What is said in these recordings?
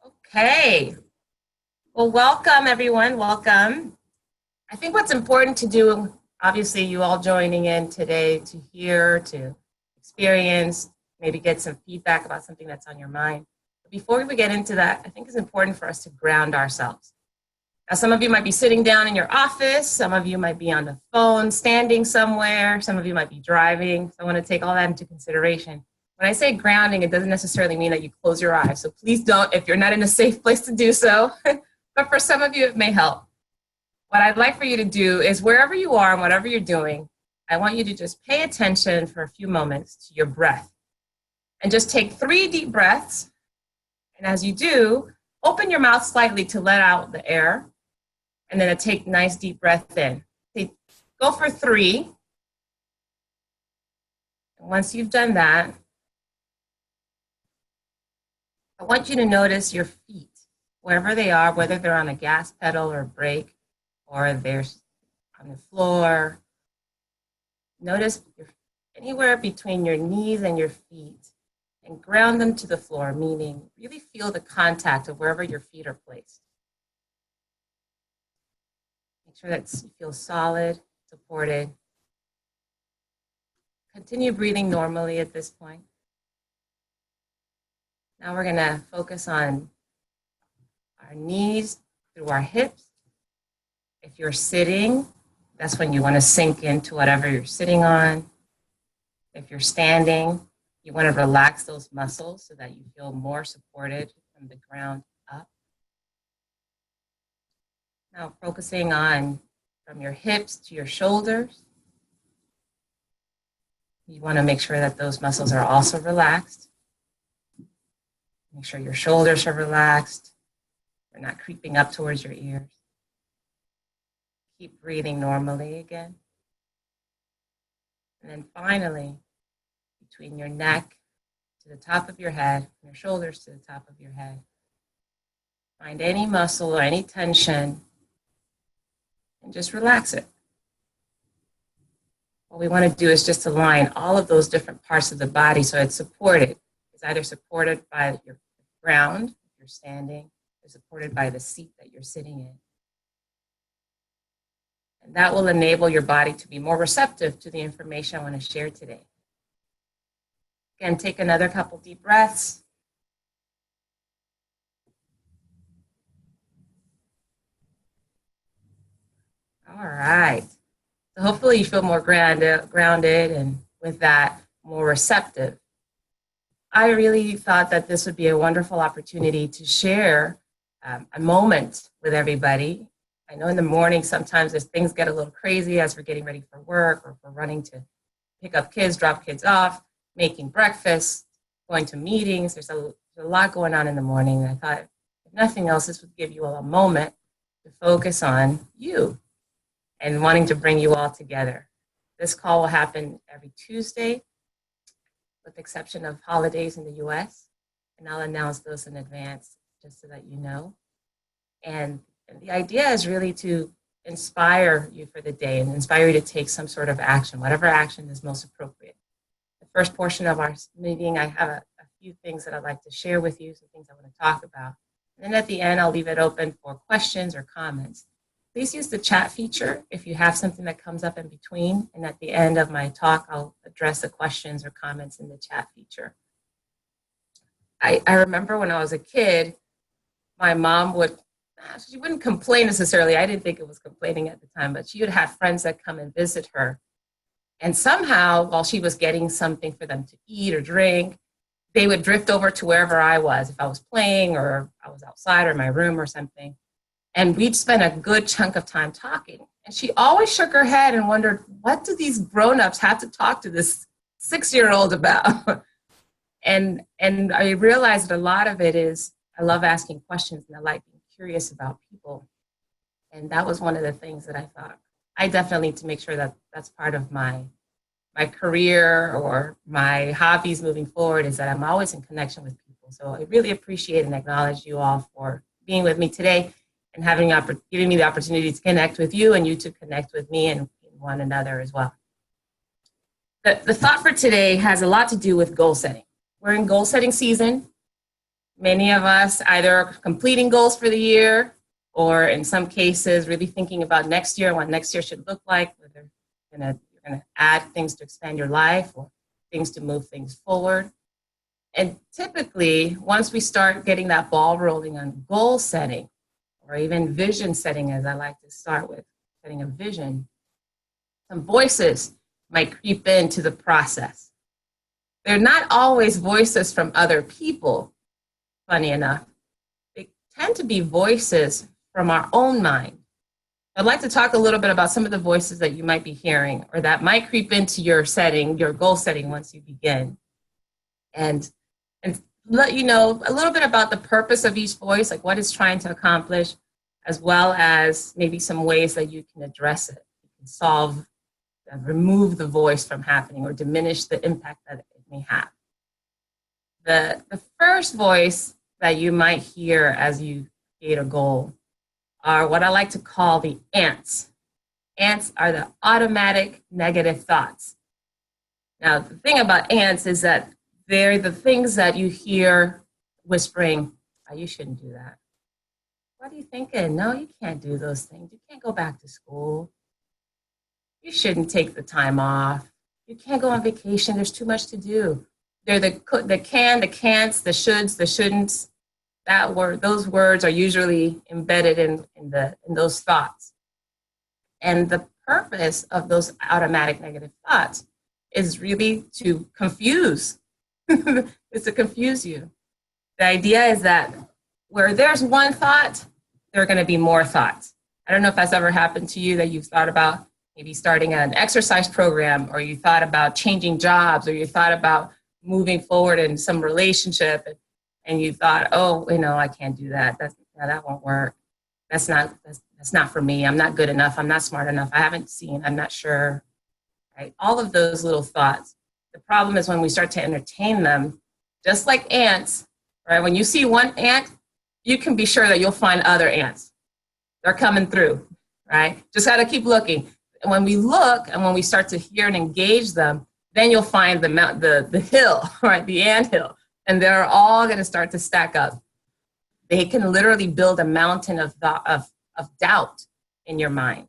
Okay. Well, welcome everyone. Welcome. I think what's important to do, obviously you all joining in today to hear, to experience, maybe get some feedback about something that's on your mind. But before we get into that, I think it's important for us to ground ourselves. Now, some of you might be sitting down in your office. Some of you might be on the phone, standing somewhere. Some of you might be driving. So I want to take all that into consideration. When I say grounding, it doesn't necessarily mean that you close your eyes. So please don't, if you're not in a safe place to do so. But for some of you, it may help. What I'd like for you to do is wherever you are and whatever you're doing, I want you to just pay attention for a few moments to your breath. And just take 3 deep breaths. And as you do, open your mouth slightly to let out the air. And then take a nice deep breath in. Go for 3. And once you've done that, I want you to notice your feet, wherever they are, whether they're on a gas pedal or brake, or they're on the floor. Notice anywhere between your knees and your feet, and ground them to the floor, meaning really feel the contact of wherever your feet are placed. Make sure that you feel solid, supported. Continue breathing normally at this point. Now we're going to focus on our knees through our hips. If you're sitting, that's when you want to sink into whatever you're sitting on. If you're standing, you want to relax those muscles so that you feel more supported from the ground up. Now focusing on from your hips to your shoulders. You want to make sure that those muscles are also relaxed. Make sure your shoulders are relaxed. They're not creeping up towards your ears. Keep breathing normally again. And then finally, between your neck to the top of your head, and your shoulders to the top of your head, find any muscle or any tension and just relax it. What we want to do is just align all of those different parts of the body so it's supported. It's either supported by your ground, if you're standing, or supported by the seat that you're sitting in. And that will enable your body to be more receptive to the information I want to share today. Again, take another couple deep breaths. All right. So hopefully you feel more grounded and with that, more receptive. I really thought that this would be a wonderful opportunity to share a moment with everybody. I know in the morning sometimes as things get a little crazy as we're getting ready for work or we're running to pick up kids, drop kids off, making breakfast, going to meetings. There's a lot going on in the morning. And I thought, if nothing else, this would give you all a moment to focus on you and wanting to bring you all together. This call will happen every Tuesday, with the exception of holidays in the US. And I'll announce those in advance just so that you know. And the idea is really to inspire you for the day and inspire you to take some sort of action, whatever action is most appropriate. The first portion of our meeting, I have a few things that I'd like to share with you, some things I want to talk about. And then at the end, I'll leave it open for questions or comments. Please use the chat feature if you have something that comes up in between. And at the end of my talk, I'll address the questions or comments in the chat feature. I remember when I was a kid, my mom she wouldn't complain necessarily. I didn't think it was complaining at the time, but she would have friends that come and visit her. And somehow, while she was getting something for them to eat or drink, they would drift over to wherever I was, if I was playing or I was outside or in my room or something. And we'd spend a good chunk of time talking. And she always shook her head and wondered, what do these grown-ups have to talk to this 6-year-old about? and I realized that a lot of it is, I love asking questions and I like being curious about people. And that was one of the things that I thought, I definitely need to make sure that that's part of my career or my hobbies moving forward, is that I'm always in connection with people. So I really appreciate and acknowledge you all for being with me today and giving me the opportunity to connect with you and you to connect with me and one another as well. The thought for today has a lot to do with goal setting. We're in goal setting season. Many of us either are completing goals for the year, or in some cases, really thinking about next year, what next year should look like, whether you're gonna add things to expand your life or things to move things forward. And typically, once we start getting that ball rolling on goal setting, or even vision setting, as I like to start with, setting a vision, some voices might creep into the process. They're not always voices from other people, funny enough. They tend to be voices from our own mind. I'd like to talk a little bit about some of the voices that you might be hearing or that might creep into your setting, your goal setting once you begin. And let you know a little bit about the purpose of each voice, like what it's trying to accomplish, as well as maybe some ways that you can address it. You can solve, remove the voice from happening or diminish the impact that it may have. The first voice that you might hear as you create a goal are what I like to call the ants. Ants are the automatic negative thoughts. Now, the thing about ants is that they're the things that you hear whispering, oh, you shouldn't do that. What are you thinking? No, you can't do those things. You can't go back to school. You shouldn't take the time off. You can't go on vacation. There's too much to do. They're the can, the can'ts, the shoulds, the shouldn'ts. Those words are usually embedded in those thoughts. And the purpose of those automatic negative thoughts is really to confuse. It's to confuse you. The idea is that where there's one thought, there are going to be more thoughts. I don't know if that's ever happened to you, that you've thought about maybe starting an exercise program, or you thought about changing jobs, or you thought about moving forward in some relationship, and you thought, oh, I can't do that. That won't work. That's not for me. I'm not good enough. I'm not smart enough. I haven't seen. I'm not sure. Right? All of those little thoughts. The problem is when we start to entertain them, just like ants, right? When you see one ant, you can be sure that you'll find other ants. They're coming through, right? Just got to keep looking. And when we look and when we start to hear and engage them, then you'll find the hill, right? The anthill. And they're all going to start to stack up. They can literally build a mountain of doubt in your mind.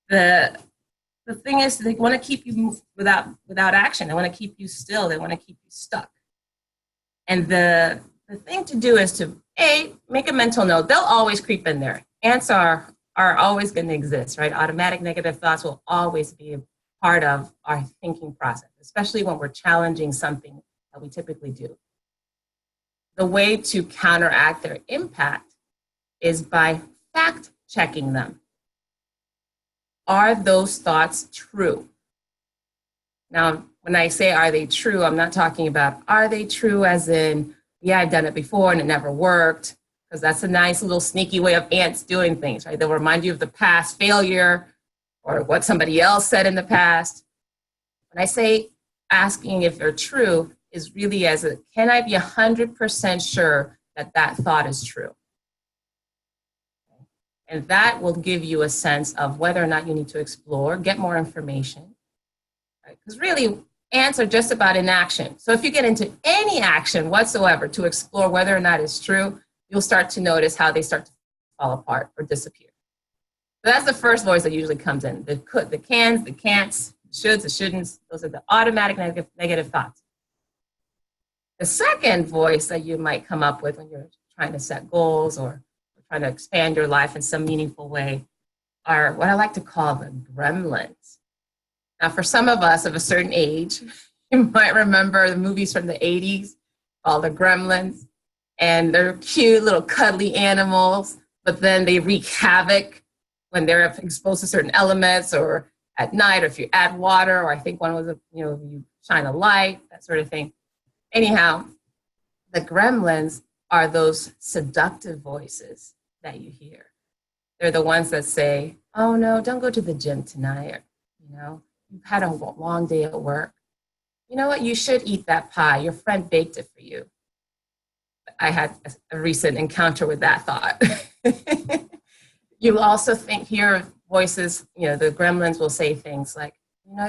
The thing is, they want to keep you without action. They want to keep you still. They want to keep you stuck. And the thing to do is to, make a mental note. They'll always creep in there. Ants are always going to exist, right? Automatic negative thoughts will always be a part of our thinking process, especially when we're challenging something that we typically do. The way to counteract their impact is by fact-checking them. Are those thoughts true? Now, when I say are they true, I'm not talking about are they true as in, yeah, I've done it before and it never worked, because that's a nice little sneaky way of ants doing things, right? They'll remind you of the past failure or what somebody else said in the past. When I say asking if they're true, is really as a, can I be 100% sure that that thought is true? And that will give you a sense of whether or not you need to explore, get more information. Because really, ants are just about inaction. So if you get into any action whatsoever to explore whether or not it's true, you'll start to notice how they start to fall apart or disappear. So that's the first voice that usually comes in. The cans, the can'ts, the shoulds, the shouldn'ts, those are the automatic negative thoughts. The second voice that you might come up with when you're trying to set goals or trying to expand your life in some meaningful way are what I like to call the gremlins. Now, for some of us of a certain age, you might remember the movies from the 80s called the Gremlins, and they're cute little cuddly animals, but then they wreak havoc when they're exposed to certain elements or at night, or if you add water, or I think one was, you shine a light, that sort of thing. Anyhow, the gremlins are those seductive voices that you hear. They're the ones that say, oh no, don't go to the gym tonight. Or, you've had a long day at work. You know what, you should eat that pie. Your friend baked it for you. I had a recent encounter with that thought. You also hear voices, the gremlins will say things like,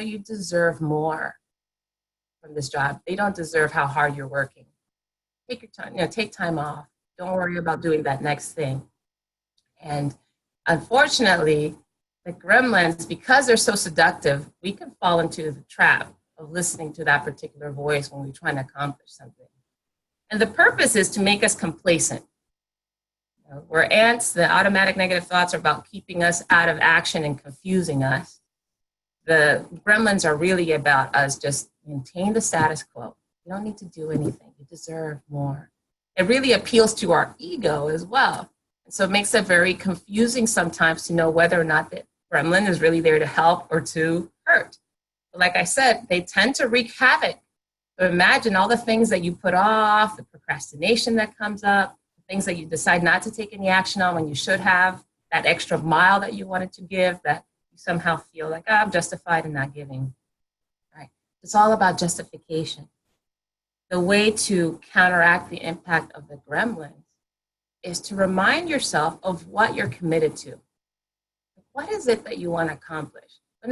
you deserve more from this job. They don't deserve how hard you're working. take your time, take time off. Don't worry about doing that next thing. And unfortunately, the gremlins, because they're so seductive, we can fall into the trap of listening to that particular voice when we're trying to accomplish something. And the purpose is to make us complacent. Where ants, the automatic negative thoughts are about keeping us out of action and confusing us. The gremlins are really about us just maintain the status quo. You don't need to do anything. You deserve more. It really appeals to our ego as well. And so it makes it very confusing sometimes to know whether or not the gremlin is really there to help or to hurt. But like I said, they tend to wreak havoc. So imagine all the things that you put off, the procrastination that comes up, things that you decide not to take any action on when you should have, that extra mile that you wanted to give that you somehow feel like, oh, I'm justified in not giving. Right? It's all about justification. The way to counteract the impact of the gremlins is to remind yourself of what you're committed to. What is it that you want to accomplish? But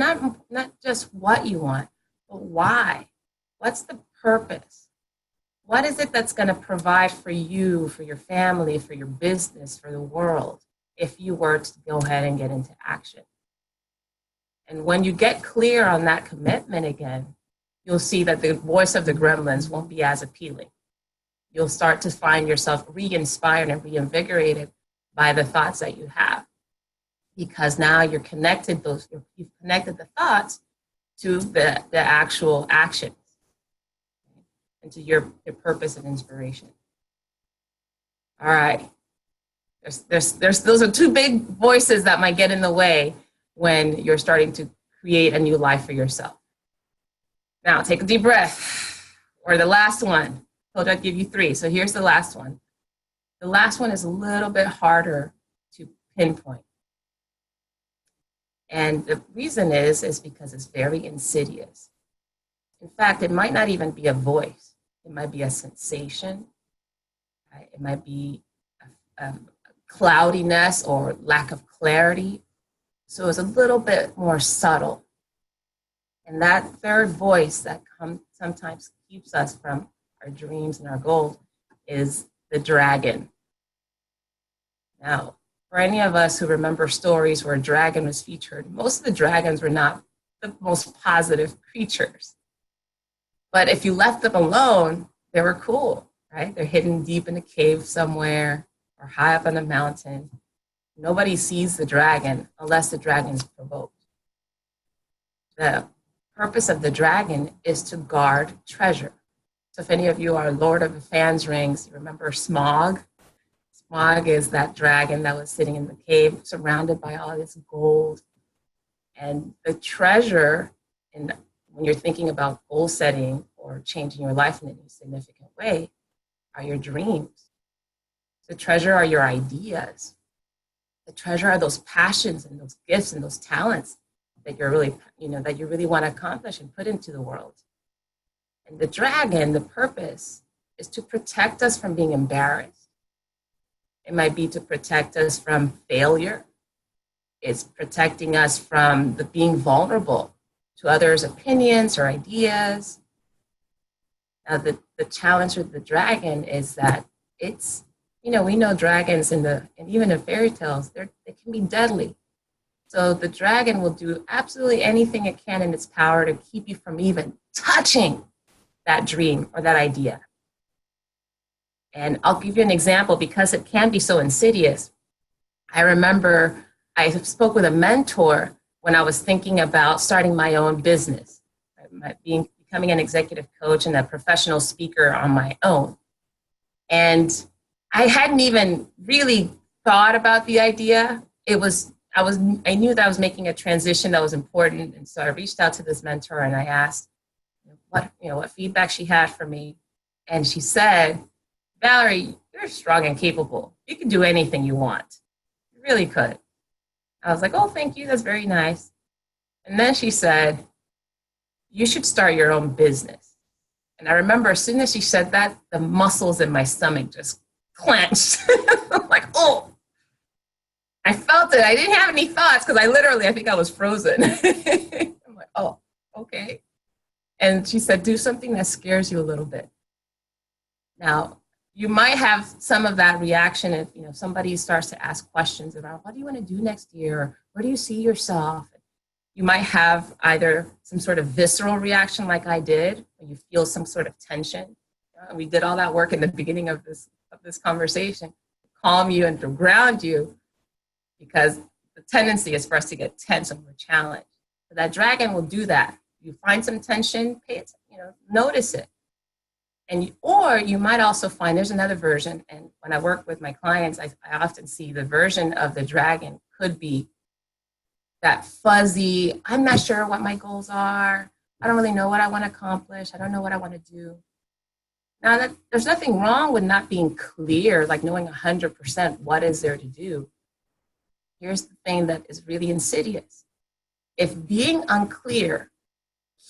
not just what you want, but why? What's the purpose? What is it that's going to provide for you, for your family, for your business, for the world, if you were to go ahead and get into action? And when you get clear on that commitment again, you'll see that the voice of the gremlins won't be as appealing. You'll start to find yourself re-inspired and reinvigorated by the thoughts that you have. Because now you've connected the thoughts to the actual actions and to your purpose and inspiration. All right. Those are two big voices that might get in the way when you're starting to create a new life for yourself. Now, take a deep breath. Or the last one. I told you I'd give you 3. So here's the last one. The last one is a little bit harder to pinpoint. And the reason is because it's very insidious. In fact, it might not even be a voice. It might be a sensation. Right? It might be a cloudiness or lack of clarity. So it's a little bit more subtle. And that third voice that sometimes keeps us from our dreams and our goals is the dragon. Now, for any of us who remember stories where a dragon was featured, most of the dragons were not the most positive creatures. But if you left them alone, they were cool, right? They're hidden deep in a cave somewhere or high up on a mountain. Nobody sees the dragon unless the dragon is provoked. The purpose of the dragon is to guard treasure. So if any of you are Lord of the Fans rings, you remember Smaug? Smaug is that dragon that was sitting in the cave surrounded by all this gold. And the treasure, when you're thinking about goal setting or changing your life in any significant way, are your dreams. The treasure are your ideas. The treasure are those passions and those gifts and those talents that you're really, that you really want to accomplish and put into the world. And the dragon, the purpose, is to protect us from being embarrassed. It might be to protect us from failure. It's protecting us from being vulnerable to others' opinions or ideas. Now, the challenge with the dragon is that it's, we know dragons and even in fairy tales, they can be deadly. So the dragon will do absolutely anything it can in its power to keep you from even touching that dream or that idea. And I'll give you an example because it can be so insidious. I remember I spoke with a mentor when I was thinking about starting my own business, becoming an executive coach and a professional speaker on my own. And I hadn't even really thought about the idea. I knew that I was making a transition that was important. And so I reached out to this mentor and I asked what feedback she had for me. And she said, Valerie, you're strong and capable. You can do anything you want. You really could. I was like, oh, thank you. That's very nice. And then she said, you should start your own business. And I remember as soon as she said that, the muscles in my stomach just clenched. I'm like, oh, I felt it. I didn't have any thoughts because I think I was frozen. I'm like, oh, okay. And she said, do something that scares you a little bit. Now, you might have some of that reaction if somebody starts to ask questions about what do you want to do next year? Where do you see yourself? You might have either some sort of visceral reaction like I did, when you feel some sort of tension. We did all that work in the beginning of this conversation to calm you and to ground you, because the tendency is for us to get tense when we're challenged. So that dragon will do that. You find some tension, pay it, notice it. Or you might also find there's another version. And when I work with my clients, I often see the version of the dragon could be that fuzzy, I'm not sure what my goals are. I don't really know what I want to accomplish. I don't know what I want to do. Now, there's nothing wrong with not being clear, like knowing 100% what is there to do. Here's the thing that is really insidious. If being unclear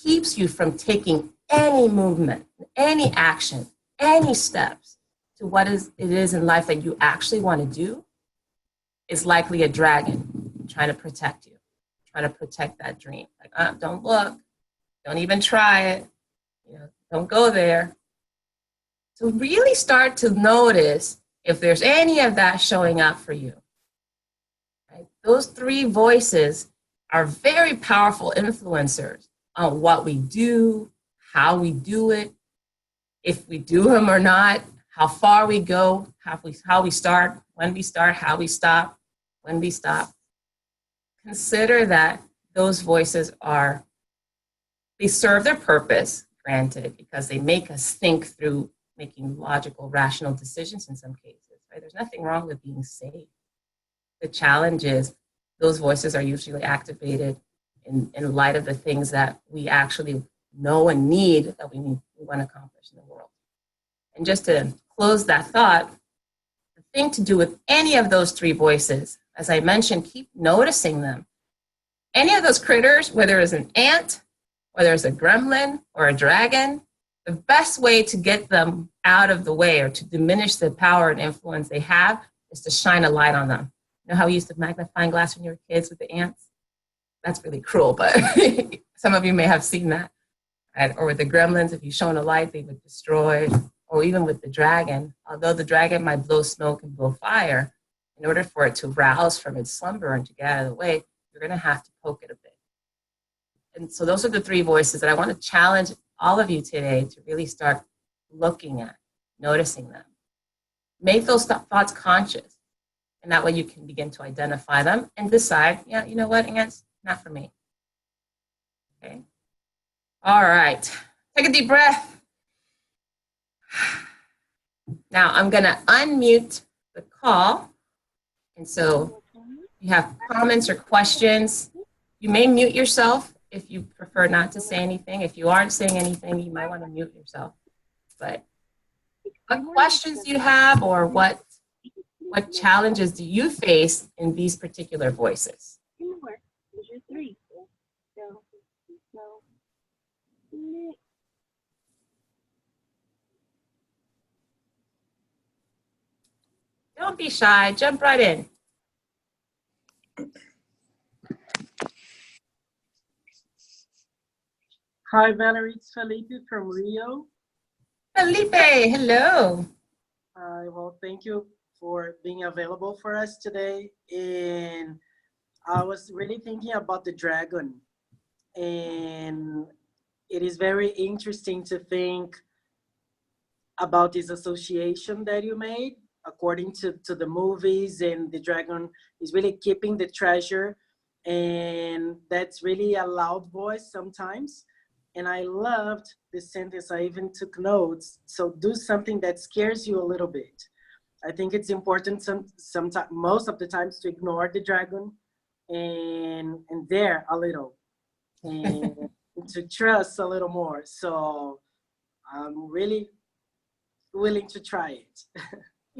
keeps you from taking any movement, any action, any steps to what it is in life that you actually want to do, it's likely a dragon trying to protect you, trying to protect that dream. Like, don't look, don't even try it, don't go there. So really start to notice if there's any of that showing up for you. Right? Those three voices are very powerful influencers on what we do, how we do it, if we do them or not, how far we go, how we start, when we start, how we stop, when we stop. Consider that those voices they serve their purpose, granted, because they make us think through making logical, rational decisions in some cases, right? There's nothing wrong with being safe. The challenge is those voices are usually activated in light of the things that we actually know and need that we want to accomplish in the world. And just to close that thought, the thing to do with any of those three voices, as I mentioned, keep noticing them. Any of those critters, whether it's an ant, whether it's a gremlin or a dragon, the best way to get them out of the way or to diminish the power and influence they have is to shine a light on them. You know how we used to magnifying glass when you were kids with the ants? That's really cruel, but some of you may have seen that. Right? Or with the gremlins, if you shone a light, they would destroy. Or even with the dragon, although the dragon might blow smoke and blow fire, in order for it to rouse from its slumber and to get out of the way, you're going to have to poke it a bit. And so those are the three voices that I want to challenge all of you today to really start looking at, noticing them. Make those thoughts conscious. And that way you can begin to identify them and decide, yeah, you know what, ants, not for me. Okay. All right. Take a deep breath. Now I'm going to unmute the call. And so if you have comments or questions, you may mute yourself if you prefer not to say anything. If you aren't saying anything, you might want to mute yourself. But what questions do you have, or what challenges do you face in these particular voices? Don't be shy. Jump right in. Hi, Valerie. It's Felipe from Rio. Felipe, hello. Well, thank you for being available for us today. And I was really thinking about the dragon. And it is very interesting to think about this association that you made according to the movies, and the dragon is really keeping the treasure, and that's really a loud voice sometimes. And I loved this sentence. I even took notes. So do something that scares you a little bit. I think it's important sometimes, most of the times, to ignore the dragon and dare a little, and to trust a little more. So I'm really willing to try it.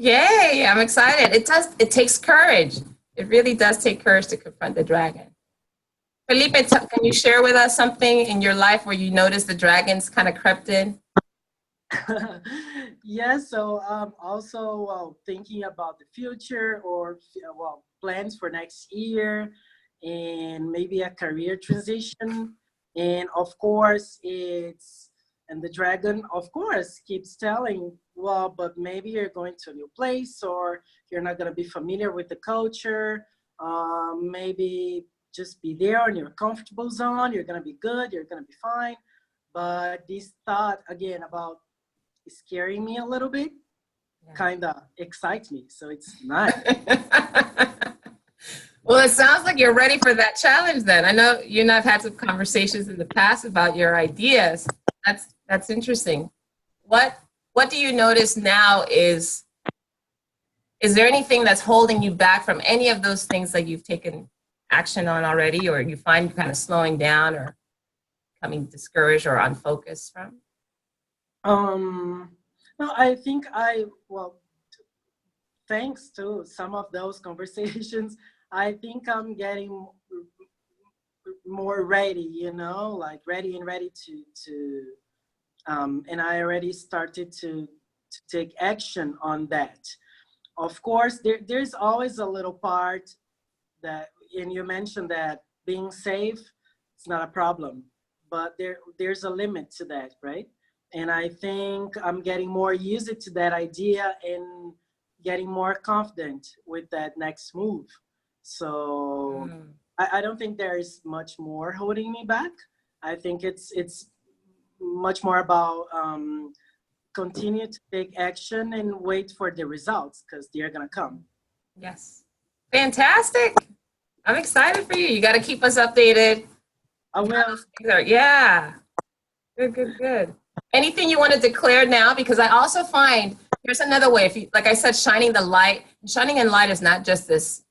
Yay, I'm excited. It takes courage. It really does take courage to confront the dragon. Felipe, can you share with us something in your life where you noticed the dragons kind of crept in? Yes, so also thinking about the future, or plans for next year, and maybe a career transition. And of course, it's And the dragon, of course, keeps telling, well, but maybe you're going to a new place, or you're not going to be familiar with the culture. Maybe just be there in your comfortable zone. You're going to be good. You're going to be fine. But this thought, again, about scaring me a little bit, kind of excites me. So it's nice. Well, it sounds like you're ready for that challenge then. I know you and I've had some conversations in the past about your ideas. That's interesting. What do you notice now is there anything that's holding you back from any of those things that you've taken action on already, or you find kind of slowing down or becoming discouraged or unfocused from? No, I think well, thanks to some of those conversations, I think I'm getting more ready, like ready to and I already started to take action on that. Of course, there's always a little part that, and you mentioned that being safe, it's not a problem, but there's a limit to that, right? And I think I'm getting more used to that idea and getting more confident with that next move. So I don't think there is much more holding me back. I think it's much more about continue to take action and wait for the results, because they're gonna come. Yes. Fantastic. I'm excited for you. You got to keep us updated. I will. Yeah. Good. Anything you want to declare now? Because I also find here's another way. If you, like I said, shining the light. Shining in light is not just this.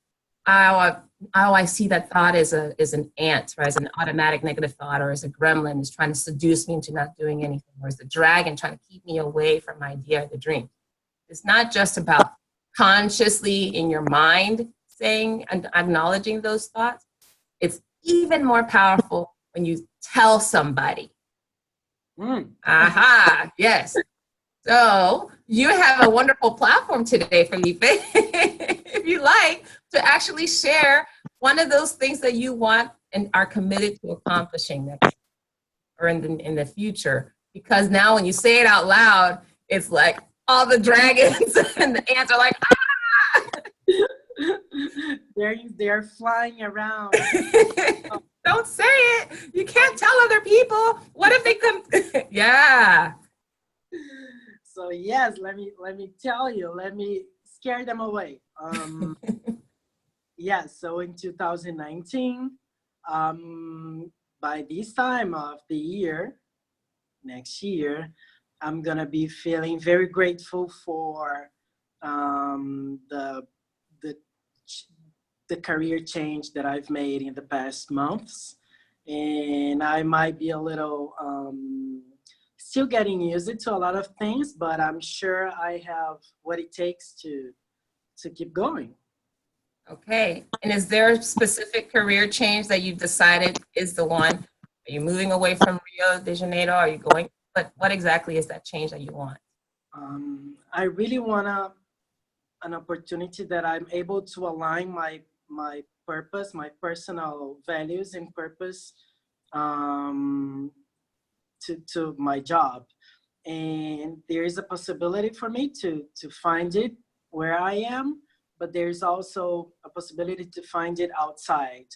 I see that thought as an ant, or as an automatic negative thought, or as a gremlin is trying to seduce me into not doing anything, or as a dragon trying to keep me away from my idea or the dream. It's not just about consciously in your mind saying and acknowledging those thoughts. It's even more powerful when you tell somebody. Aha, yes. So you have a wonderful platform today, Felipe, if you like, to actually share one of those things that you want and are committed to accomplishing next or in the future. Because now when you say it out loud, it's like all the dragons and the ants are like, ah! They're flying around. Don't say it. You can't tell other people. What if they come? Yeah. So yes, let me tell you. Let me scare them away. Yeah. So in 2019, by this time of the year, next year, I'm gonna be feeling very grateful for the the career change that I've made in the past months. And I might be a little still getting used to a lot of things, but I'm sure I have what it takes to keep going. Okay. And is there a specific career change that you've decided is the one? Are you moving away from Rio de Janeiro? Are you going? But what exactly is that change that you want? I really want an opportunity that I'm able to align my purpose, my personal values and purpose to my job. And there is a possibility for me to find it where I am, but there's also a possibility to find it outside.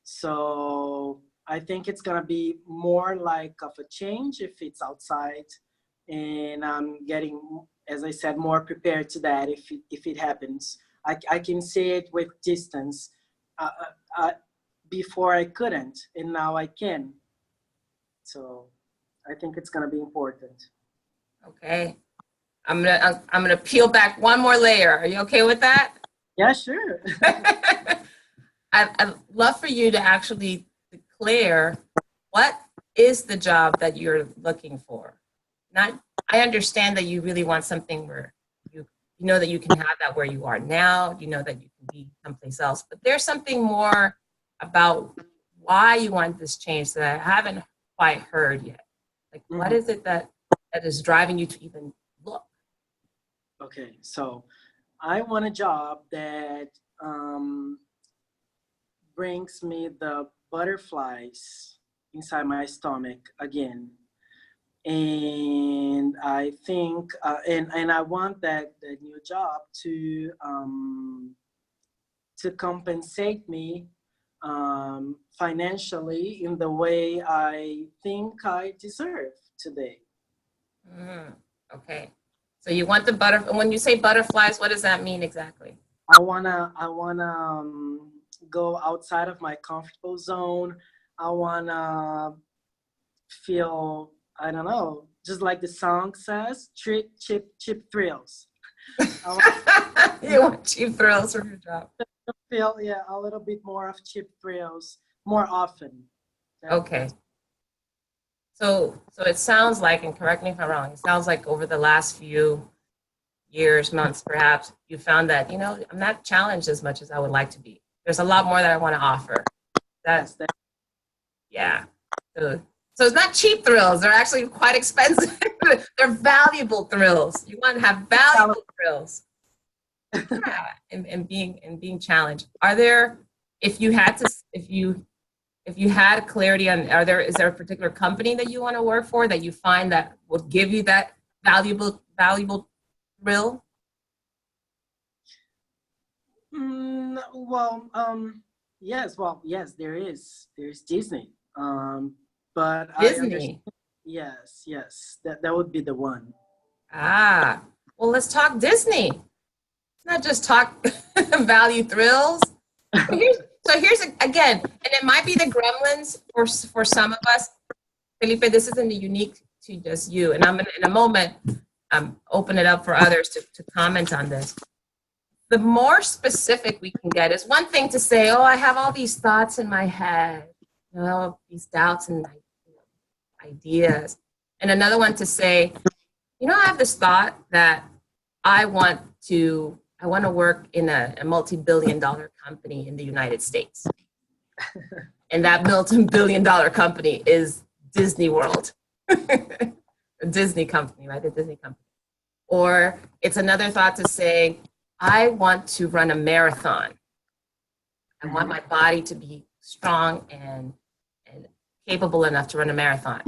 So I think it's gonna be more like of a change if it's outside, and I'm getting, as I said, more prepared to that if it happens. I can see it with distance. Uh, Before I couldn't, and now I can. So I think it's gonna be important. Okay. I'm gonna peel back one more layer. Are you okay with that? Yeah, sure. I'd love for you to actually declare what is the job that you're looking for. Not, I understand that you really want something where you know that you can have that where you are now, you know that you can be someplace else, but there's something more about why you want this change that I haven't quite heard yet. Like, what is it that is driving you to even look? Okay, so I want a job that brings me the butterflies inside my stomach again. And I think and I want that new job to compensate me financially in the way I think I deserve today. Okay. So you want the when you say butterflies, what does that mean exactly? I wanna go outside of my comfortable zone. I wanna feel, I don't know, just like the song says, chip thrills. I want You want cheap thrills from your job. to feel, yeah, a little bit more of chip thrills more often. Okay. So it sounds like, and correct me if I'm wrong, it sounds like over the last few years, months perhaps, you found that, I'm not challenged as much as I would like to be. There's a lot more that I want to offer. That's, yeah. So it's not cheap thrills. They're actually quite expensive. They're valuable thrills. You want to have valuable thrills. Yeah, and being challenged. Are there, if you had clarity on, is there a particular company that you want to work for that you find that would give you that valuable thrill? Yes, there's Disney. But I understand. Disney. Yes, that would be the one. Well, let's talk Disney. Let's not just talk value thrills. So here's again, and it might be the gremlins for some of us. Felipe, this isn't unique to just you. And I'm gonna, in a moment, open it up for others to comment on this. The more specific we can get is one thing to say, oh, I have all these thoughts in my head, these doubts and ideas. And another one to say, I have this thought that I want to work in a multi-billion-dollar company in the United States. And that multi-billion-dollar company is Disney World. A Disney company, right? A Disney company. Or it's another thought to say, I want to run a marathon. I want my body to be strong and capable enough to run a marathon.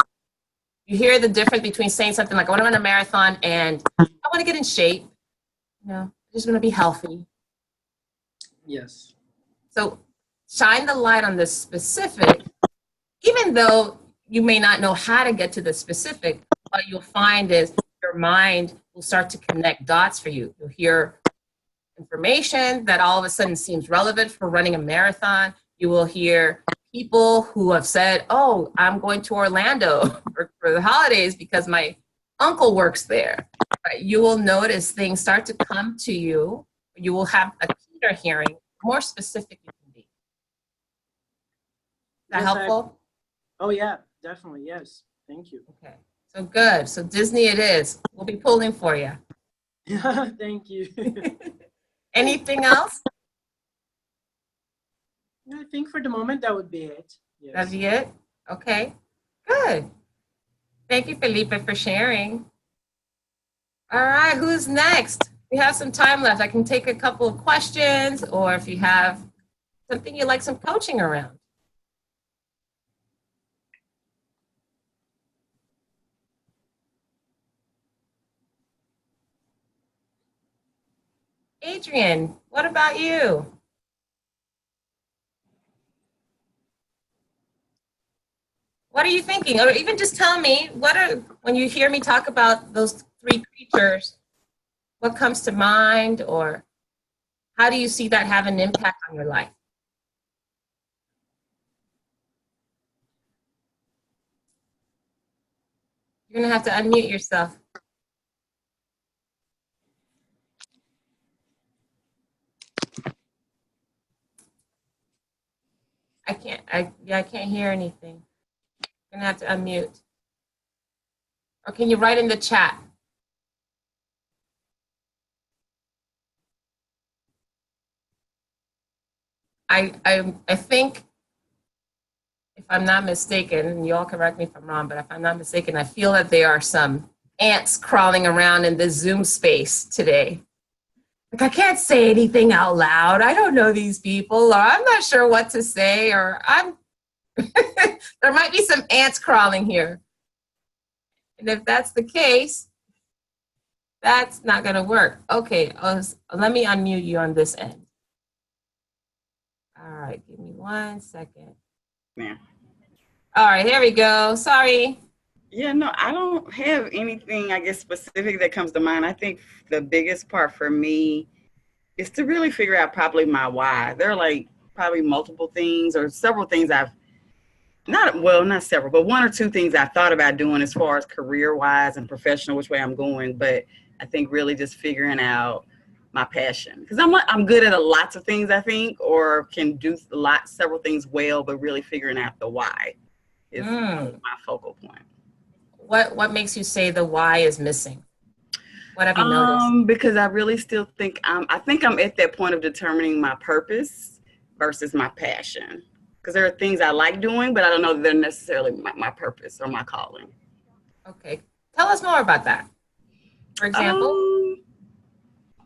You hear the difference between saying something like, I want to run a marathon and I want to get in shape. I'm just going to be healthy. Yes. So shine the light on the specific, even though you may not know how to get to the specific, what you'll find is your mind will start to connect dots for you. You'll hear information that all of a sudden seems relevant for running a marathon. You will hear people who have said, oh, I'm going to Orlando for the holidays because my uncle works there. Right? You will notice things start to come to you. You will have a keener hearing, more specific you can be. Is that helpful? Oh, yeah, definitely. Yes. Thank you. Okay. So good. So Disney it is. We'll be pulling for you. Thank you. Anything else? I think for the moment that would be it. Yes. That'd be it? Okay. Good. Thank you, Felipe, for sharing. All right, who's next? We have some time left. I can take a couple of questions, or if you have something you'd like some coaching around. Adrian, what about you? What are you thinking? Or even just tell me, when you hear me talk about those three creatures, what comes to mind, or how do you see that have an impact on your life? You're going to have to unmute yourself. I can't hear anything. You're going to have to unmute. Or can you write in the chat? I think, if I'm not mistaken, and you all correct me if I'm wrong, but if I'm not mistaken, I feel that there are some ants crawling around in this Zoom space today. Like, I can't say anything out loud. I don't know these people, or I'm not sure what to say, or there might be some ants crawling here. And if that's the case, that's not going to work. Okay, let me unmute you on this end. All right, give me 1 second. Yeah. All right, here we go. Sorry. Yeah, no, I don't have anything, I guess, specific that comes to mind. I think the biggest part for me is to really figure out probably my why. There are like probably multiple things or several things I've not several, but one or two things I thought about doing as far as career wise and professional, which way I'm going. But I think really just figuring out my passion, because I'm good at lots of things, I think, or can do several things well, but really figuring out the why is my focal point. What makes you say the why is missing? What have you noticed? Because I really still think I'm at that point of determining my purpose versus my passion. Because there are things I like doing, but I don't know that they're necessarily my purpose or my calling. Okay. Tell us more about that. For example?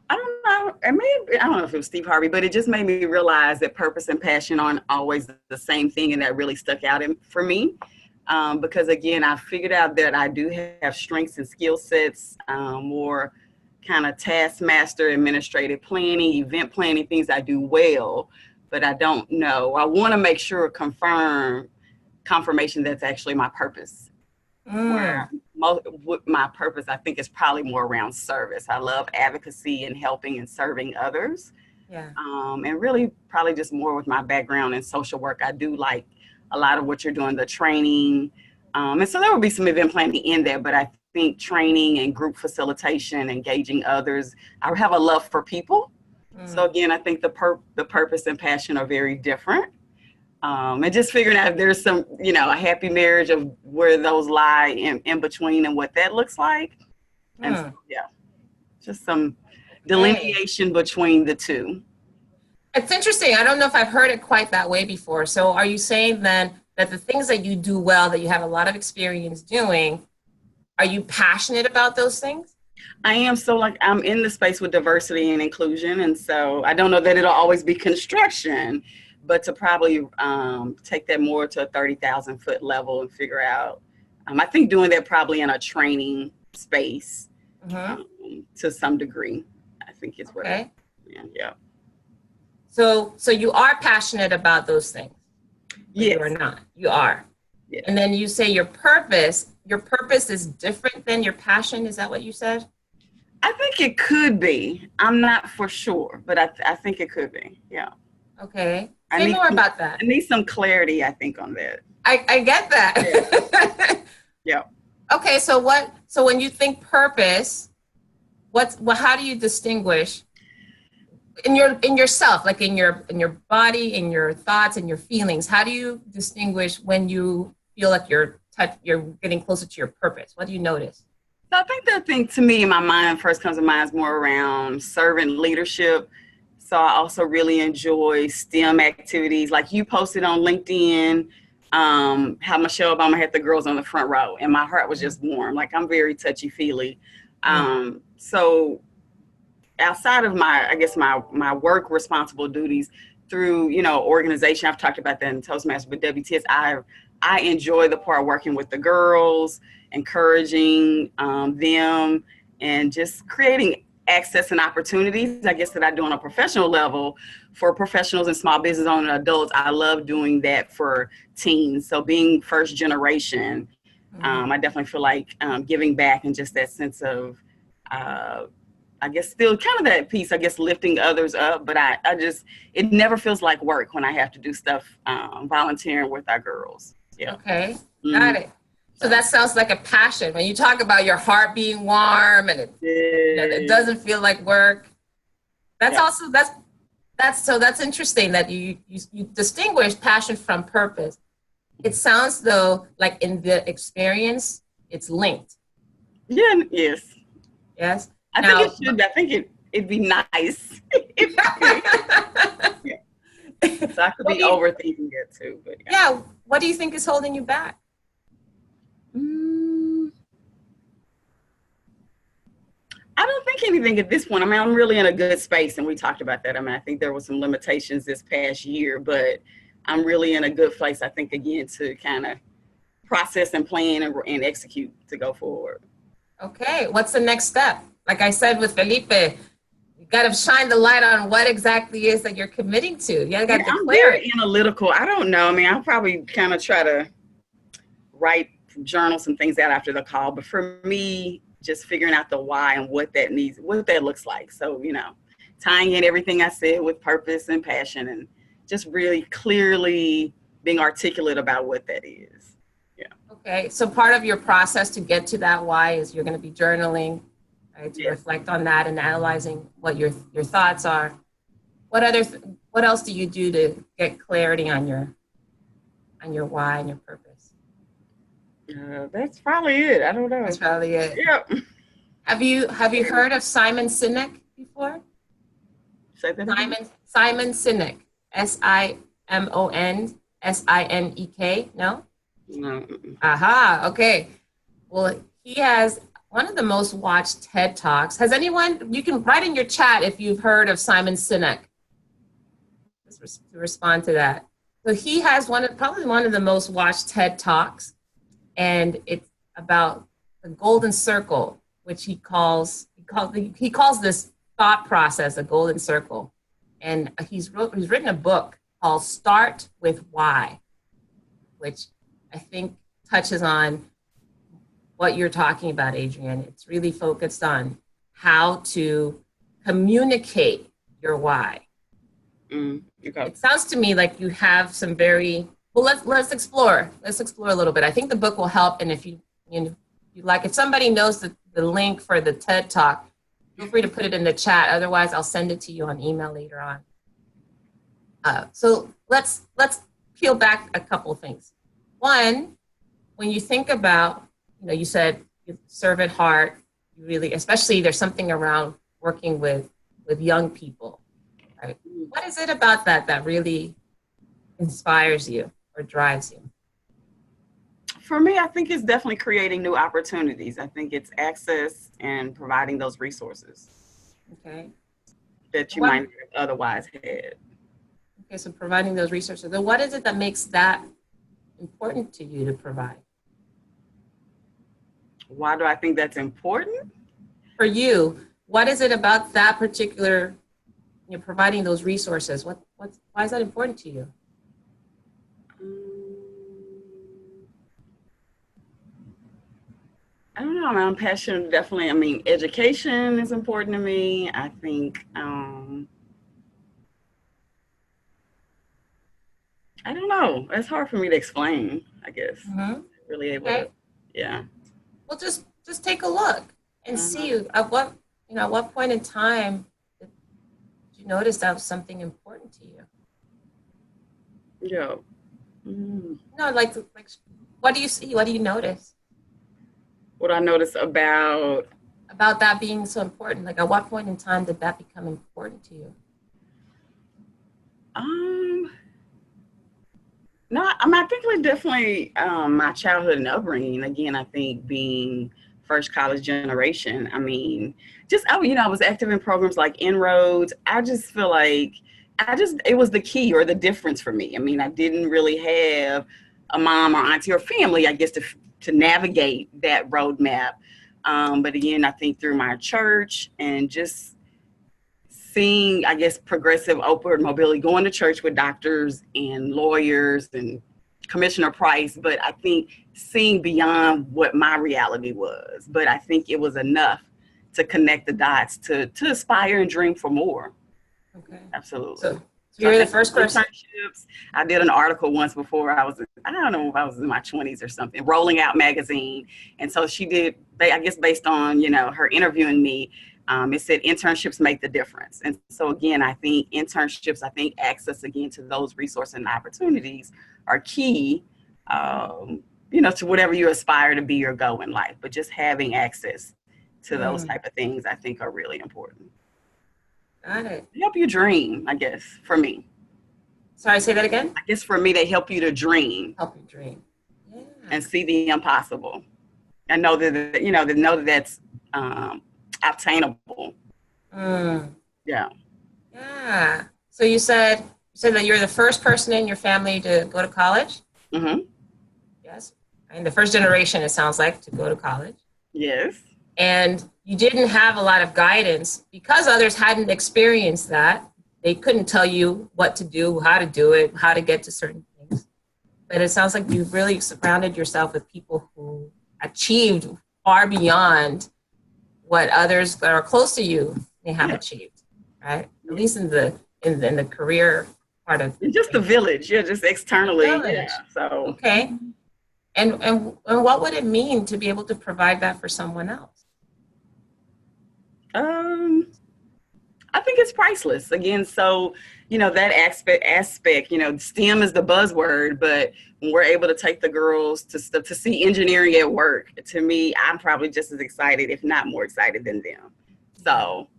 I don't know. I don't know if it was Steve Harvey, but it just made me realize that purpose and passion aren't always the same thing, and that really stuck out for me. Because again, I figured out that I do have strengths and skill sets, more kind of taskmaster, administrative planning, event planning, things I do well, but I don't know. I want to make sure confirmation that's actually my purpose. Where my purpose, I think, is probably more around service. I love advocacy and helping and serving others. Yeah. And really probably just more with my background in social work. I do like a lot of what you're doing, the training. And so there will be some event planning in there, but I think training and group facilitation, engaging others. I have a love for people. So again, I think the purpose and passion are very different. And just figuring out if there's some, a happy marriage of where those lie in between and what that looks like. And so, just some delineation between the two. It's interesting. I don't know if I've heard it quite that way before. So are you saying then that the things that you do well, that you have a lot of experience doing, are you passionate about those things? I am. So like I'm in the space with diversity and inclusion. And so I don't know that it'll always be construction, but to probably take that more to a 30,000 foot level and figure out, I think doing that probably in a training space to some degree, I think is what yeah. So you are passionate about those things? Yes. You are not. You are. Yes. And then you say your purpose is different than your passion. Is that what you said? I think it could be. I'm not for sure, but I think it could be. Yeah. Okay. Say more about that. I need some clarity, I think, on that. I get that. Yeah. Okay. So when you think purpose, how do you distinguish in yourself, like in your body, in your thoughts, and your feelings? How do you distinguish when you feel like you're getting closer to your purpose? What do you notice? So I think that thing to me in my mind first comes to mind is more around servant leadership. So I also really enjoy STEM activities. Like you posted on LinkedIn, how Michelle Obama had the girls on the front row, and my heart was just warm. Like I'm very touchy-feely. So outside of my work responsible duties through, organization, I've talked about that in Toastmasters, but WTS, I enjoy the part working with the girls, encouraging them, and just creating access and opportunities, I guess, that I do on a professional level for professionals and small business owners and adults. I love doing that for teens. So being first generation, I definitely feel like giving back and just that sense of, I guess, still kind of that piece, I guess, lifting others up. But it never feels like work when I have to do stuff volunteering with our girls. Yeah. Okay. Got it. So that sounds like a passion. When you talk about your heart being warm and it doesn't feel like work, that's also, that's interesting that you distinguish passion from purpose. It sounds though like in the experience, it's linked. Yeah. Yes. Yes. I think it should. I think it'd be nice. So I could be overthinking it too. But yeah. What do you think is holding you back? I don't think anything at this point. I mean, I'm really in a good space, and we talked about that. I mean, I think there were some limitations this past year, but I'm really in a good place, I think, again, to kind of process and plan and execute to go forward. Okay, what's the next step? Like I said with Felipe, you got to shine the light on what exactly is that you're committing to. You got to I'm declare very it. analytical. I don't know. I mean, I'll probably kind of try to write, journal some things out after the call. But for me, just figuring out the why and what that needs, what that looks like. So, tying in everything I said with purpose and passion, and just really clearly being articulate about what that is. Yeah. Okay, so part of your process to get to that why is you're going to be journaling, right, to Yes. reflect on that and analyzing what your thoughts are. What else do you do to get clarity on your why and your purpose? That's probably it. I don't know. That's probably it. Yep. Have you heard of Simon Sinek before? Say that again? Simon Sinek, SIMON SINEK. No? No. Aha. Okay. Well, he has one of the most watched TED Talks. Has anyone? You can write in your chat if you've heard of Simon Sinek. Just to respond to that. So he has probably one of the most watched TED Talks, and it's about the golden circle, which he calls this thought process a golden circle. And he's written a book called Start with Why, which I think touches on what you're talking about, Adrienne. It's really focused on how to communicate your why. Okay. It sounds to me like you have some very well. Let's explore. Let's explore a little bit. I think the book will help. And if you like, if somebody knows the link for the TED Talk, feel free to put it in the chat. Otherwise, I'll send it to you on email later on. So let's peel back a couple of things. One, when you think about, you said you serve at heart. You really, especially there's something around working with young people. Right? What is it about that really inspires you or drives you? For me, I think it's definitely creating new opportunities. I think it's access and providing those resources. Okay. That you might not have otherwise had. Okay, so providing those resources. Then what is it that makes that important to you to provide? Why do I think that's important? For you, what is it about that particular, providing those resources? Why is that important to you? I don't know. I'm passionate. Definitely. I mean, education is important to me. I think. I don't know. It's hard for me to explain. I guess. Mm-hmm. Really able to. Yeah. Well, just take a look and see at what point in time did you notice that was something important to you. Yeah. No, like what do you see? What do you notice? What I notice about that being so important? Like, at what point in time did that become important to you? No, I think like definitely my childhood and upbringing. Again, I think being first college generation. I mean, I was active in programs like Inroads. I just feel like it was the key or the difference for me. I mean, I didn't really have a mom or auntie or family, I guess, to navigate that roadmap. But again, I think through my church and just seeing, I guess, progressive upward mobility, going to church with doctors and lawyers and Commissioner Price, but I think seeing beyond what my reality was. But I think it was enough to connect the dots to aspire and dream for more. Okay. Absolutely. So you're the first person. Internships. I did an article once before I don't know if I was in my 20s or something, Rolling Out magazine. And so she did, I guess based on, her interviewing me, it said internships make the difference. And so again, I think internships, access again to those resources and opportunities are key, to whatever you aspire to be or go in life. But just having access to those type of things, I think are really important. Got it. They help you dream, I guess, for me. Sorry, say that again? I guess for me, they help you to dream. Help you dream. Yeah. And see the impossible. And know that that's obtainable. Yeah. Yeah. So you said that you're the first person in your family to go to college? Mm-hmm. Yes. And the first generation, it sounds like, to go to college. Yes. And you didn't have a lot of guidance because others hadn't experienced that. They couldn't tell you what to do, how to do it, how to get to certain things. But it sounds like you've really surrounded yourself with people who achieved far beyond what others that are close to you may have achieved, right? At least in the career part of It's just the village, just externally. village. Yeah. So Okay. And what would it mean to be able to provide that for someone else? I think it's priceless. Again, so that aspect, STEM is the buzzword, but when we're able to take the girls to see engineering at work, to me, I'm probably just as excited, if not more excited than them. So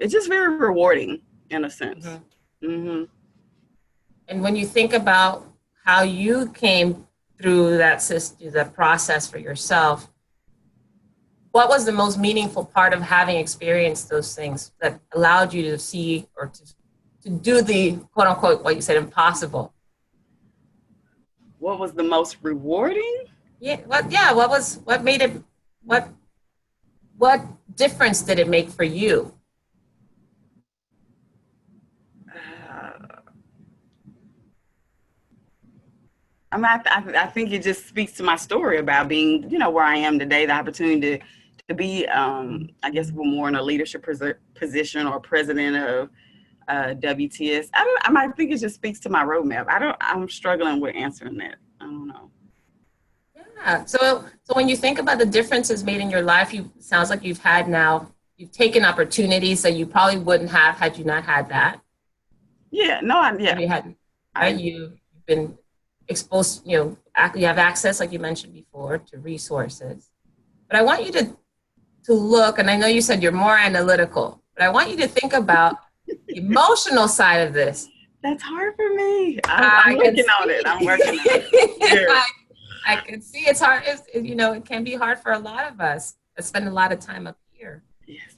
it's just very rewarding in a sense. Mm-hmm. Mm-hmm. And when you think about how you came through that process for yourself, what was the most meaningful part of having experienced those things that allowed you to see or to do the quote unquote, what you said, impossible? What was the most rewarding? What made it, what difference did it make for you? I think it just speaks to my story about being, where I am today, the opportunity to be, I guess, more in a leadership position or president of WTS. I think it just speaks to my roadmap. I'm struggling with answering that. I don't know. Yeah. So when you think about the differences made in your life, sounds like you've taken opportunities that you probably wouldn't have had you not had that. Yeah. No. Yeah. You hadn't. Right? You've been exposed. You have access, like you mentioned before, to resources. But I want you to look, and I know you said you're more analytical, but I want you to think about the emotional side of this. That's hard for me. I'm working on it. Yeah. I can see it's hard. It can be hard for a lot of us. I spend a lot of time up here. Yes.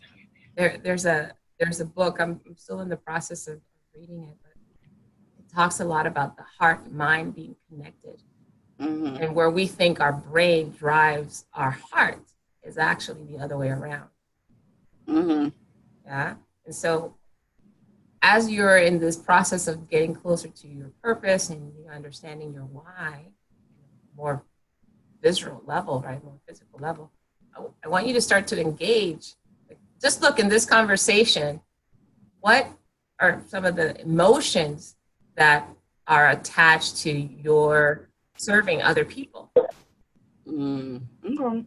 There's a book. I'm still in the process of reading it, but it talks a lot about the heart and mind being connected, and where we think our brain drives our heart is actually the other way around. Yeah. And so as you're in this process of getting closer to your purpose and understanding your why, more visceral level, right? More physical level, I want you to start to engage. Just look in this conversation. What are some of the emotions that are attached to your serving other people? Okay.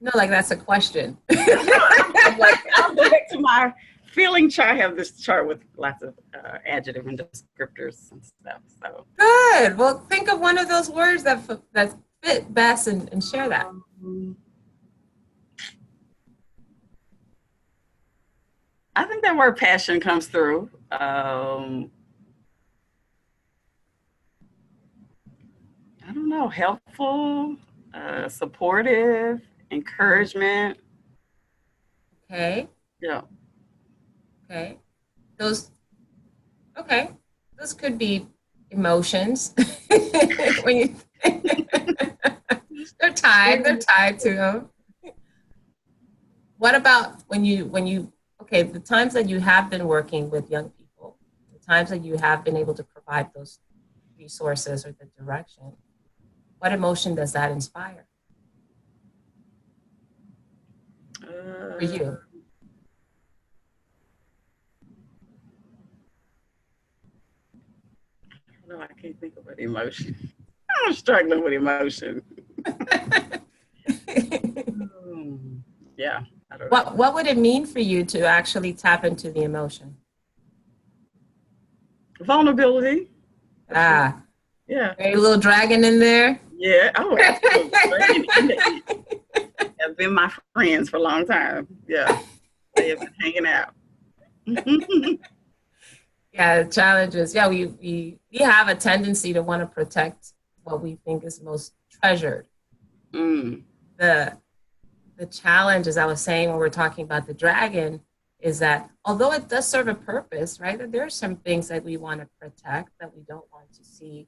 No, like that's a question. I'll go back to my feeling chart. I have this chart with lots of adjectives and descriptors and stuff. So good. Well, think of one of those words that fit best and share that. I think that word passion comes through. I don't know, helpful, supportive, encouragement. Okay. Yeah. Okay. Those could be emotions. When you they're tied to them. What about when you the times that you have been working with young people, the times that you have been able to provide those resources or the direction, what emotion does that inspire for you? No, I can't think of an emotion. I'm struggling with emotion. Yeah. I don't know. What would it mean for you to actually tap into the emotion? Vulnerability. Yeah. A little dragon in there. Yeah. Oh, absolutely. Have been my friends for a long time. Yeah. They have been hanging out. Yeah, the challenges. Yeah, we have a tendency to want to protect what we think is most treasured. The challenge, as I was saying when we're talking about the dragon, is that although it does serve a purpose, right, that there are some things that we want to protect that we don't want to see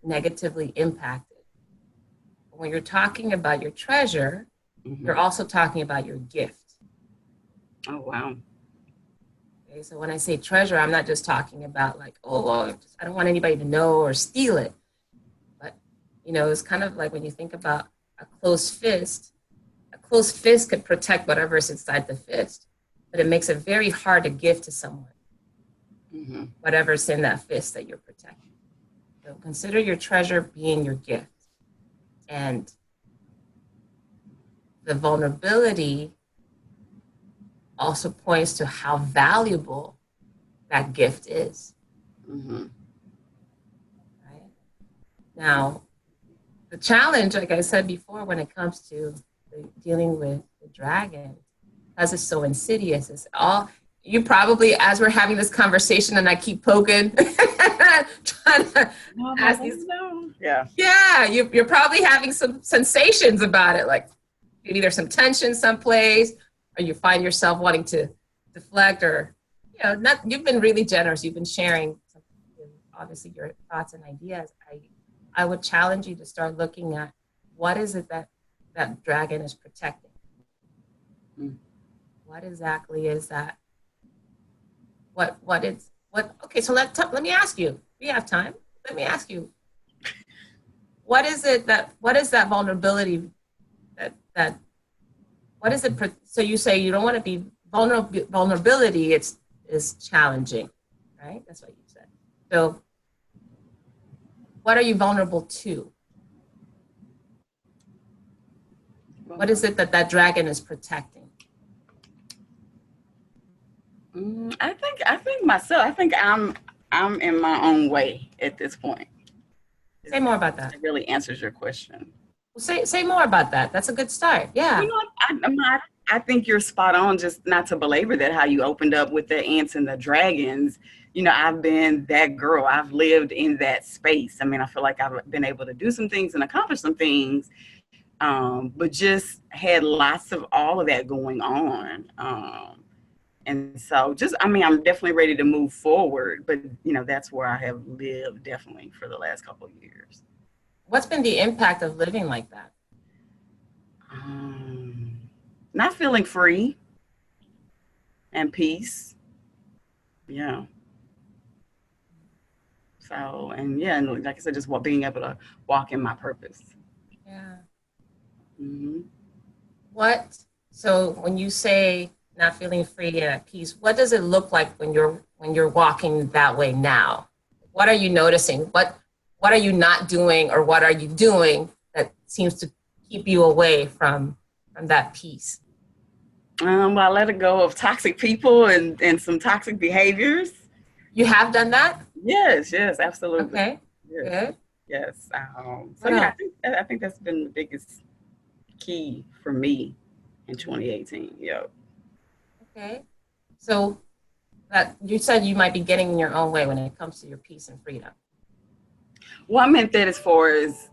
negatively impacted. When you're talking about your treasure, Mm-hmm. you're also talking about your gift. Oh, wow. Okay, so when I say treasure, I'm not just talking about like, oh, well, I don't want anybody to know or steal it. But, it's kind of like when you think about a closed fist could protect whatever's inside the fist, but it makes it very hard to give to someone, Mm-hmm. whatever's in that fist that you're protecting. So consider your treasure being your gift. And the vulnerability also points to how valuable that gift is. Mm-hmm. Right? Now, the challenge, like I said before, when it comes to dealing with the dragon, because it's so insidious, is all you probably, as we're having this conversation and I keep poking, trying to ask these. Yeah, you're probably having some sensations about it, like maybe there's some tension someplace, or you find yourself wanting to deflect, or you've been really generous. You've been sharing, obviously, your thoughts and ideas. I would challenge you to start looking at what is it that dragon is protecting. Mm. What exactly is that? Okay, so let me ask you. We have time. Let me ask you. What is that vulnerability that what is it? So you say you don't want to be vulnerable. Vulnerability is challenging, right? That's what you said. So what are you vulnerable to? What is it that dragon is protecting? I think myself. I think I'm in my own way at this point. Say more about that. It really answers your question. Well, say more about that. That's a good start. Yeah. I think you're spot on. Just not to belabor that, how you opened up with the ants and the dragons. I've been that girl. I've lived in that space. I mean, I feel like I've been able to do some things and accomplish some things, but just had lots of all of that going on. And so I'm definitely ready to move forward, but that's where I have lived definitely for the last couple of years. What's been the impact of living like that? Not feeling free and peace. Yeah. So, and like I said, just being able to walk in my purpose. Yeah. Mm-hmm. So when you say not feeling free and at peace, what does it look like when you're walking that way now? What are you noticing? What are you not doing, or what are you doing that seems to keep you away from that peace? Well, I let it go of toxic people and some toxic behaviors. You have done that? Yes, absolutely. Okay, yes. Good. Yes. I think that's been the biggest key for me in 2018. Yep. Okay. So that you said you might be getting in your own way when it comes to your peace and freedom. Well, I meant that as far as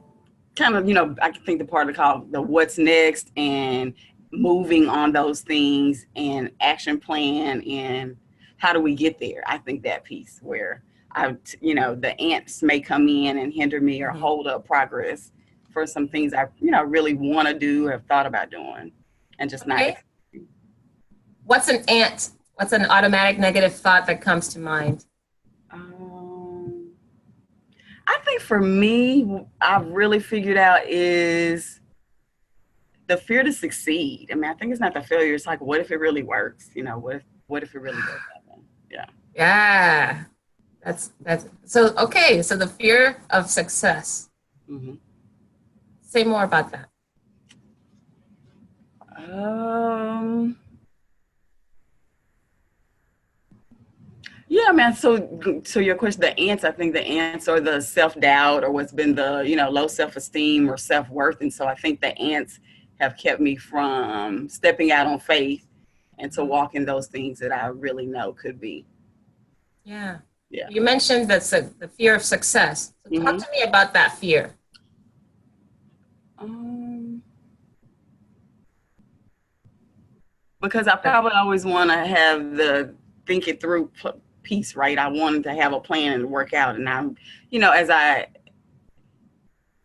kind of, I think the part of the what's next and moving on those things and action plan and how do we get there? I think that piece where the ants may come in and hinder me or hold up progress for some things I, really want to do, have thought about doing, and just not. What's an ant? What's an automatic negative thought that comes to mind? I think for me, I've really figured out is the fear to succeed. I mean, I think it's not the failure. It's like, what if it really works? What if it really does happen? Yeah. Yeah. That's so okay. So the fear of success. Mm-hmm. Say more about that. Yeah, man. So your question, the ants, I think the ants are the self-doubt or what's been the, low self-esteem or self-worth. And so I think the ants have kept me from stepping out on faith and to walk in those things that I really know could be. Yeah. Yeah. You mentioned that the fear of success. So talk to me about that fear. Because I probably always want to have the think it through piece, right? I wanted to have a plan and work out. And I'm, as I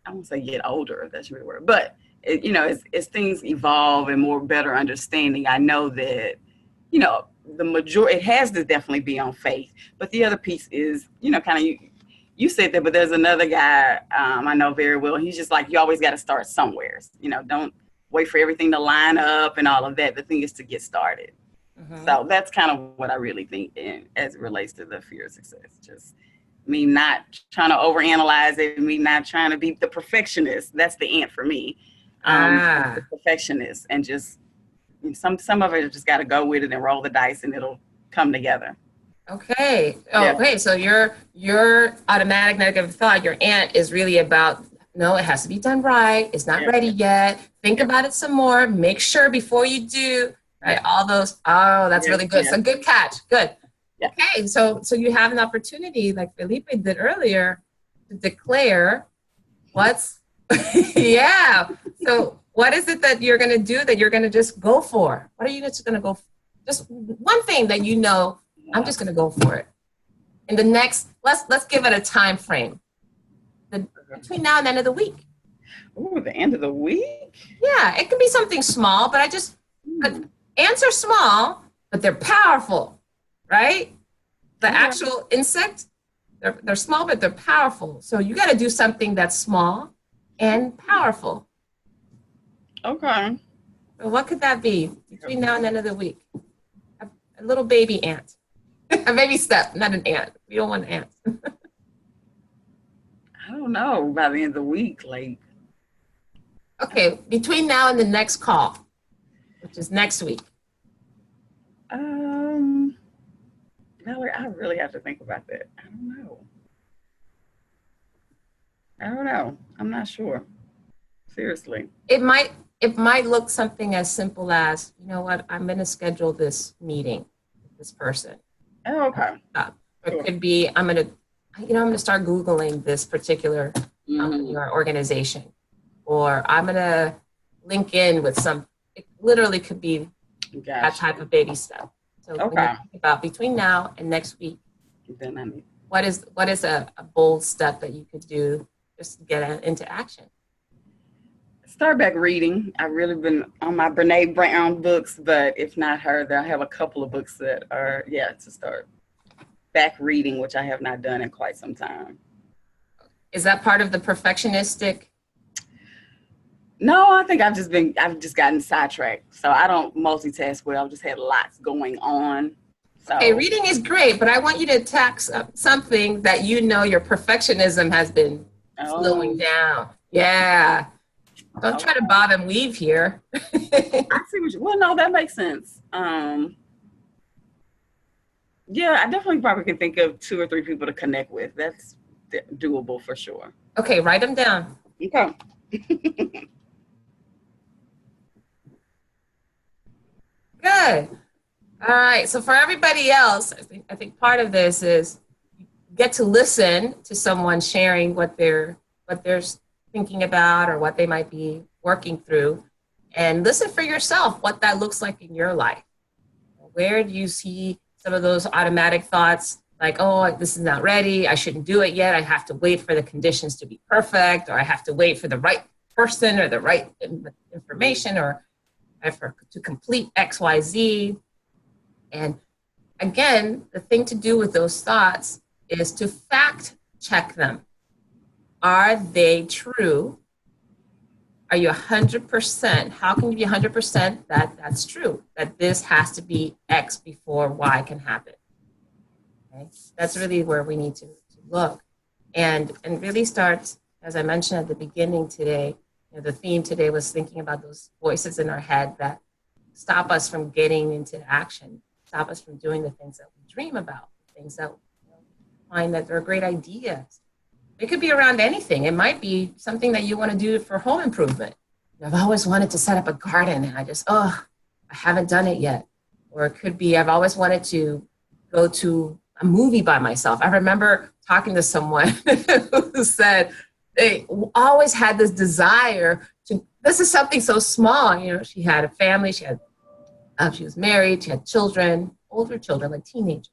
I won't say get older, that's your word, but as things evolve and more better understanding, I know that, the majority, it has to definitely be on faith. But the other piece is, kind of you said that, but there's another guy I know very well. He's just like, you always got to start somewhere. Don't wait for everything to line up and all of that. The thing is to get started. Mm-hmm. So that's kind of what I really think as it relates to the fear of success. Just me not trying to overanalyze it, me not trying to be the perfectionist. That's the ant for me. The perfectionist, and just some of it just got to go with it and roll the dice and it'll come together. Okay. Okay. So your automatic negative thought, your ant is really about, no, it has to be done right. It's not ready yet. Think about it some more. Make sure before you do, right? All those. Oh, that's really good. So good catch. Good. Yeah. Okay. So you have an opportunity, like Felipe did earlier, to declare what's, yeah. So what is it that you're going to do that you're going to just go for? What are you just going to go for? Just one thing that I'm just going to go for it. In the next, let's give it a time frame. Between now and the end of the week. Oh, the end of the week? Yeah, it can be something small, but ants are small, but they're powerful, right? The actual insect, they're small, but they're powerful. So you got to do something that's small and powerful. Okay. So what could that be between now and the end of the week? A little baby ant. A baby step, not an ant. We don't want ants. I don't know, by the end of the week, like. Okay, between now and the next call, which is next week. Valerie, I really have to think about that. I don't know. I'm not sure. Seriously. It might look something as simple as, you know what, I'm going to schedule this meeting with this person. Oh, okay. It could be, I'm going to start Googling this particular your organization, or I'm going to link in with it literally could be that type of baby step. So when you think about between now and next week, then what is a bold step that you could do just to get into action? Start back reading. I've really been on my Brene Brown books, but if not her, then I have a couple of books that are, to start back reading, which I have not done in quite some time. Is that part of the perfectionistic? No, I think I've just gotten sidetracked. So I don't multitask well. I've just had lots going on. So. Okay, reading is great, but I want you to attack something that your perfectionism has been slowing down. Yeah. Don't try to bob and weave here. I see what no, that makes sense. I definitely probably can think of 2 or 3 people to connect with. That's doable for sure. Okay, write them down. Okay. Good. All right. So for everybody else, I think part of this is you get to listen to someone sharing what they're thinking about or what they might be working through, and listen for yourself what that looks like in your life. Where do you see some of those automatic thoughts like, oh, this is not ready, I shouldn't do it yet, I have to wait for the conditions to be perfect, or I have to wait for the right person or the right information, or to complete XYZ. And again, the thing to do with those thoughts is to fact check them. Are they true? Are you 100%? How can you be 100% that that's true? That this has to be X before Y can happen. Okay? That's really where we need to look. And really start, as I mentioned at the beginning today, the theme today was thinking about those voices in our head that stop us from getting into action, stop us from doing the things that we dream about, things that find that they're great ideas. It could be around anything. It might be something that you want to do for home improvement. I've always wanted to set up a garden and I haven't done it yet. Or it could be, I've always wanted to go to a movie by myself. I remember talking to someone who said they always had this desire this is something so small. She had a family, she was married, she had children, older children, like teenagers.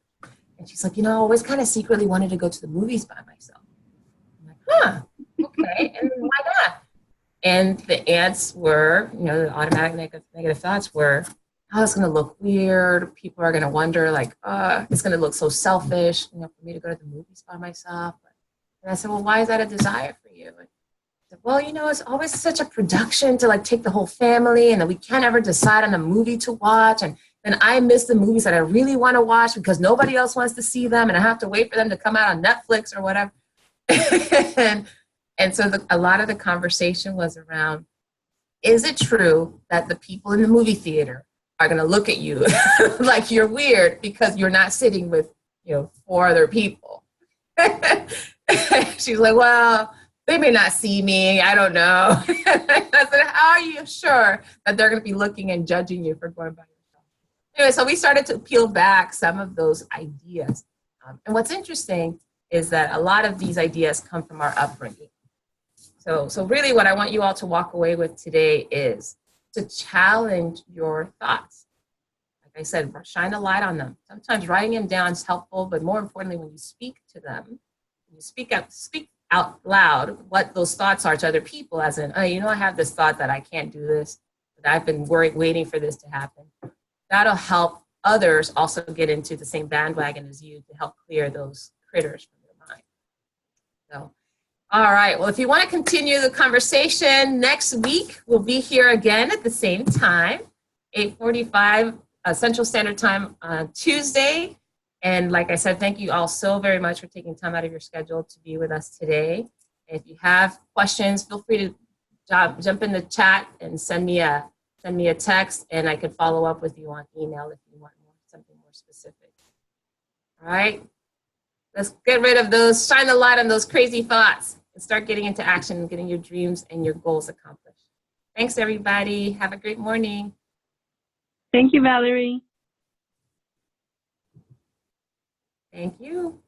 And she's like, I always kind of secretly wanted to go to the movies by myself. I'm like, Okay, and why not? And the ants were, the automatic negative thoughts were, oh, it's going to look weird. People are going to wonder, like, it's going to look so selfish, for me to go to the movies by myself. And I said, well, why is that a desire for you? And said, well, it's always such a production to like take the whole family, and then we can't ever decide on a movie to watch. And then I miss the movies that I really want to watch because nobody else wants to see them, and I have to wait for them to come out on Netflix or whatever. and, and so a lot of the conversation was around, is it true that the people in the movie theater are going to look at you like you're weird because you're not sitting with, 4 other people? She's like, well, they may not see me. I don't know. I said, how are you sure that they're going to be looking and judging you for going by yourself? Anyway, so we started to peel back some of those ideas. And what's interesting is that a lot of these ideas come from our upbringing. So really what I want you all to walk away with today is to challenge your thoughts. Like I said, shine a light on them. Sometimes writing them down is helpful, but more importantly, when you speak to them, when you speak out loud what those thoughts are to other people, as in, oh, I have this thought that I can't do this, that I've been waiting for this to happen. That'll help others also get into the same bandwagon as you to help clear those critters from their mind. So, all right. Well, if you want to continue the conversation next week, we'll be here again at the same time, 8:45 Central Standard Time on Tuesday. And like I said, thank you all so very much for taking time out of your schedule to be with us today. If you have questions, feel free to jump in the chat and send me a text, and I could follow up with you on email if you want something more specific. All right. Let's get rid of those, shine the light on those crazy thoughts, and start getting into action and getting your dreams and your goals accomplished. Thanks, everybody. Have a great morning. Thank you, Valerie. Thank you.